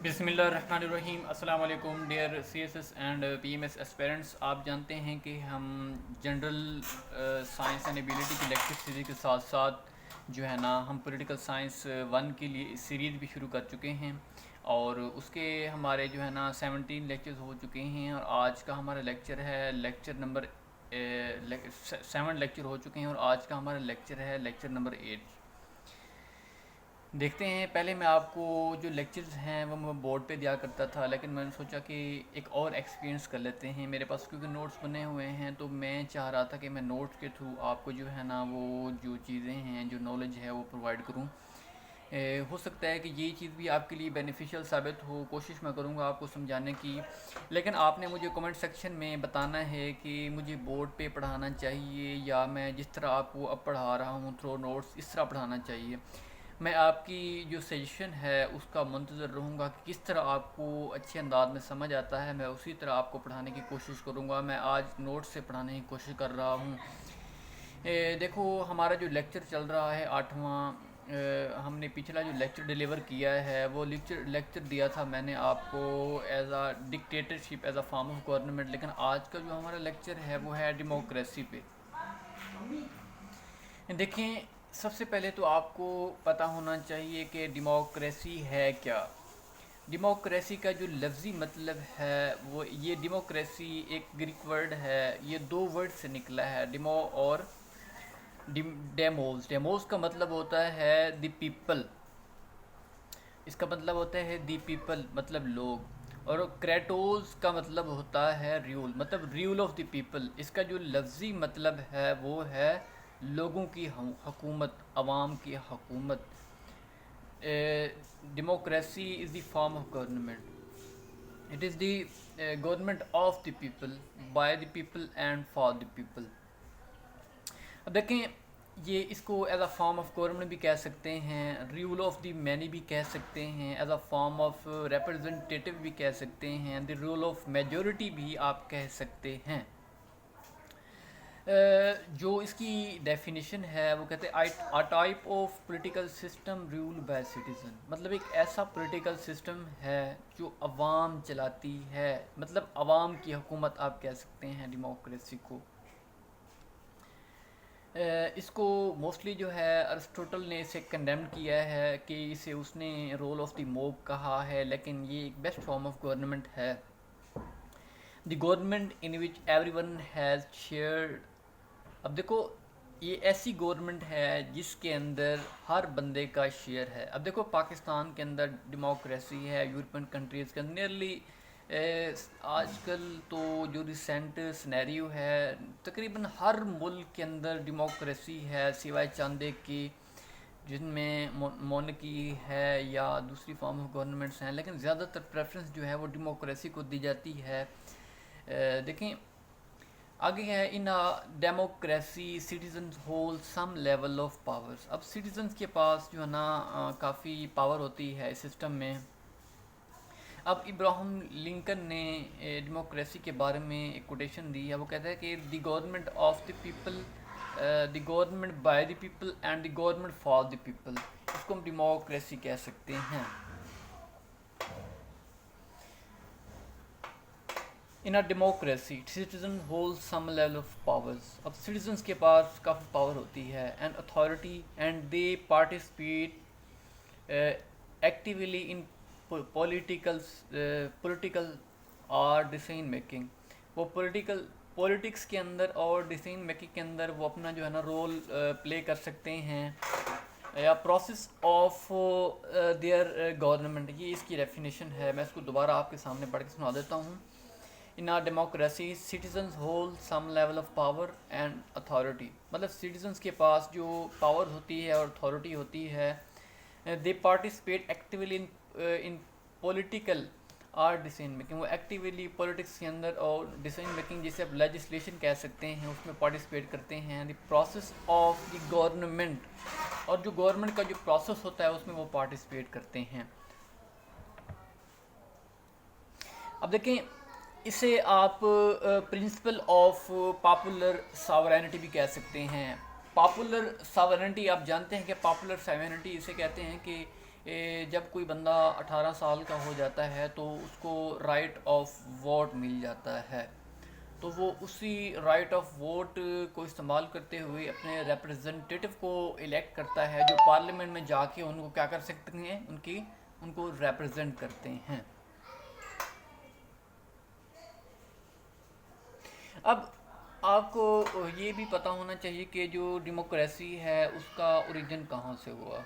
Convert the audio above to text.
بسم اللہ الرحمن الرحیم۔ السلام علیکم dear C S S and P M S aspirants. آپ جانتے ہیں کہ ہم جنرل سائنس اینڈ ایبیلٹی کی لیکچر سیریز کے ساتھ ساتھ جو ہے نا ہم پولیٹیکل سائنس 1 کے لیے سیریز بھی شروع کر چکے ہیں، اور اس کے ہمارے جو ہے نا 17 لیکچرز ہو چکے ہیں، اور آج کا ہمارا لیکچر ہے لیکچر نمبر 7 لیکچر ہو چکے ہیں، اور آج کا ہمارا لیکچر ہے لیکچر نمبر 8۔ دیکھتے ہیں، پہلے میں آپ کو جو لیکچرز ہیں وہ میں بورڈ پہ دیا کرتا تھا، لیکن میں نے سوچا کہ ایک اور ایکسپیرینس کر لیتے ہیں۔ میرے پاس کیونکہ نوٹس بنے ہوئے ہیں تو میں چاہ رہا تھا کہ میں نوٹس کے تھرو آپ کو جو ہے نا وہ جو چیزیں ہیں، جو نالج ہے وہ پرووائڈ کروں۔ ہو سکتا ہے کہ یہ چیز بھی آپ کے لیے بینیفیشیل ثابت ہو، کوشش میں کروں گا آپ کو سمجھانے کی، لیکن آپ نے مجھے کمنٹ سیکشن میں بتانا ہے کہ مجھے بورڈ پہ پڑھانا چاہیے یا میں جس طرح آپ کو اب پڑھا رہا ہوں تھرو نوٹس اس طرح پڑھانا چاہیے۔ میں آپ کی جو سجیشن ہے اس کا منتظر رہوں گا کہ کس طرح آپ کو اچھے انداز میں سمجھ آتا ہے، میں اسی طرح آپ کو پڑھانے کی کوشش کروں گا۔ میں آج نوٹ سے پڑھانے کی کوشش کر رہا ہوں۔ دیکھو، ہمارا جو لیکچر چل رہا ہے 8واں، ہم نے پچھلا جو لیکچر ڈیلیور کیا ہے وہ لیکچر دیا تھا میں نے آپ کو as a dictatorship, as a form of government, لیکن آج کا جو ہمارا لیکچر ہے وہ ہے ڈیموکریسی پہ۔ دیکھیں، سب سے پہلے تو آپ کو پتہ ہونا چاہیے کہ ڈیموکریسی ہے کیا۔ ڈیموکریسی کا جو لفظی مطلب ہے وہ یہ ڈیموکریسی ایک گریک ورڈ ہے، یہ 2 ورڈ سے نکلا ہے، ڈیمو اور ڈیموز۔ ڈیموز کا مطلب ہوتا ہے دی پیپل، اس کا مطلب ہوتا ہے دی پیپل مطلب لوگ، اور کریٹوز کا مطلب ہوتا ہے ریول، مطلب ریول آف دی پیپل۔ اس کا جو لفظی مطلب ہے وہ ہے لوگوں کی حکومت، عوام کی حکومت۔ Democracy is the form of government, it is the government of the people, by the people and for the people. اب دیکھیں، یہ اس کو as a form of government بھی کہہ سکتے ہیں، ریول آف دی مینی بھی کہہ سکتے ہیں، as a form of representative بھی کہہ سکتے ہیں، دی رول آف میجورٹی بھی آپ کہہ سکتے ہیں۔ جو اس کی ڈیفینیشن ہے وہ کہتے ہیں a type of political system rule by citizen, مطلب ایک ایسا پولیٹیکل سسٹم ہے جو عوام چلاتی ہے، مطلب عوام کی حکومت آپ کہہ سکتے ہیں ڈیموکریسی کو۔ اس کو موسٹلی جو ہے ارسطوٹل نے اسے کنڈیم کیا ہے کہ اسے اس نے رول آف دی موب کہا ہے، لیکن یہ ایک بیسٹ فارم آف گورنمنٹ ہے، the government in which every one has shared. اب دیکھو، یہ ایسی گورنمنٹ ہے جس کے اندر ہر بندے کا شیئر ہے۔ اب دیکھو، پاکستان کے اندر ڈیموکریسی ہے، یورپین کنٹریز کے اندر نیئرلی آج کل تو جو ریسنٹ سنیریو ہے تقریباً ہر ملک کے اندر ڈیموکریسی ہے، سوائے چند ایک کی جن میں مونکی ہے یا دوسری فارم آف گورنمنٹس ہیں، لیکن زیادہ تر پریفرنس جو ہے وہ ڈیموکریسی کو دی جاتی ہے۔ دیکھیں آگے ہے، in democracy citizens hold some level of powers. اب سٹیزنز کے پاس جو ہے نا کافی پاور ہوتی ہے اس سسٹم میں۔ اب ابراہم لنکن نے ڈیموکریسی کے بارے میں ایک کوٹیشن دی ہے، وہ کہتا ہے کہ the government of the people, the government by the people and the government for the people, اس کو ہم ڈیموکریسی کہہ سکتے ہیں۔ In a democracy citizen hold some level of powers. اب سٹیزنس کے پاس کافی پاور ہوتی ہے، and authority, and they participate actually in political اور ڈیسیژن میکنگ۔ وہ پولیٹکس کے اندر اور ڈیسیژن میکنگ کے اندر وہ اپنا جو ہے نا رول پلے کر سکتے ہیں، یا پروسیس آف دیئر گورنمنٹ، یہ اس کی ڈیفینیشن ہے۔ میں اس کو دوبارہ آپ کے سامنے پڑھ کے سنا دیتا ہوں۔ In a democracy citizens hold some level of power and authority, مطلب سٹیزنز کے پاس جو پاور ہوتی ہے اور اتھارٹی ہوتی ہے، دے پارٹیسپیٹ ایکٹیولی ان پولیٹیکل اور ڈیسیژن میکنگ، وہ ایکٹیولی پولیٹکس کے اندر اور ڈیسیژن میکنگ جسے آپ لیجسلیشن کہہ سکتے ہیں اس میں پارٹیسپیٹ کرتے ہیں۔ The process of the government, اور جو گورنمنٹ کا جو پروسیس ہوتا ہے اس میں وہ پارٹیسپیٹ کرتے ہیں۔ اب دیکھیں، اسے آپ پرنسپل آف پاپولر ساورینٹی بھی کہہ سکتے ہیں۔ پاپولر ساورینٹی، آپ جانتے ہیں کہ پاپولر ساورینٹی اسے کہتے ہیں کہ جب کوئی بندہ 18 سال کا ہو جاتا ہے تو اس کو رائٹ آف ووٹ مل جاتا ہے، تو وہ اسی رائٹ آف ووٹ کو استعمال کرتے ہوئے اپنے ریپرزنٹیٹو کو الیکٹ کرتا ہے، جو پارلیمنٹ میں جا کے ان کو کیا کر سکتے ہیں، ان کو ریپرزینٹ کرتے ہیں۔ اب آپ کو یہ بھی پتہ ہونا چاہیے کہ جو ڈیموکریسی ہے اس کا اوریجن کہاں سے ہوا۔